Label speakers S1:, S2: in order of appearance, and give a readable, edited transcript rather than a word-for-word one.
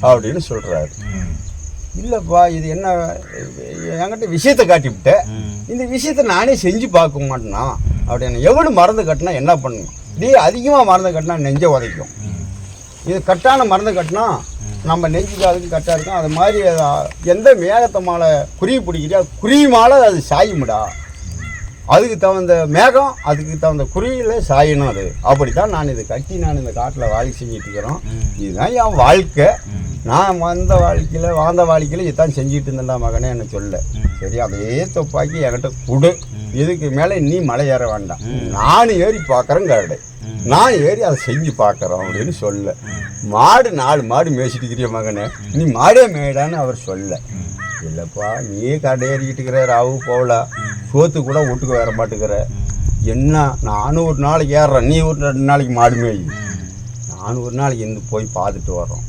S1: அப்படின்னு சொல்கிறாரு. இல்லைப்பா இது என்ன என்கிட்ட விஷயத்தை காட்டிவிட்டேன், இந்த விஷயத்தை நானே செஞ்சு பார்க்க மாட்டேனா அப்படின்னு. எவ்வளோ மருந்து கட்டினா என்ன பண்ணணும், இதே அதிகமாக மருந்து கட்டினா நெஞ்சை உதைக்கும், இது கட்டான மருந்து கட்டினா நம்ம நெஞ்சுக்கு அதுக்கு கட்டாக இருக்கும். அது மாதிரி எந்த மேகத்தை மாலை குருவி பிடிக்கிறியா குருவி மாலை அது சாயும்டா, அதுக்கு தகுந்த மேகம் அதுக்கு தகுந்த குருவியில் சாயணும். அது அப்படி தான் நான் இதை கட்டி நான் இந்த காட்டில் வாழ்க்கை செஞ்சுட்டு இருக்கிறோம். இதுதான் என் வாழ்க்கை. நான் வாழ்ந்த வாழ்க்கையில் இதுதான் செஞ்சுட்டு இருந்தேன்டா மகனே என்ன சொல்ல. சரி அதே துப்பாக்கி என்கிட்ட கொடு, இதுக்கு மேலே நீ மலை ஏற வேண்டாம், நான் ஏறி பார்க்குறேன் கரடை, நான் ஏறி அதை செஞ்சு பார்க்குறோம் அப்படின்னு சொல்ல. மாடு 4 மாடு மேய்ச்சிட்டுக்கிறிய மகனே, நீ மாடே மேடான்னு அவர் சொல்ல. இல்லைப்பா நீ கடை ஏறிக்கிட்டு இருக்கிற ராவு போகல, சோத்து கூட வீட்டுக்கு வர மாட்டேங்கிற, என்ன நானும் ஒரு நாளைக்கு ஏறுறேன், நீ ஒரு 2 நாளைக்கு மாடு மேய், நானும் ஒரு நாளைக்கு இருந்து போய் பார்த்துட்டு வரோம்.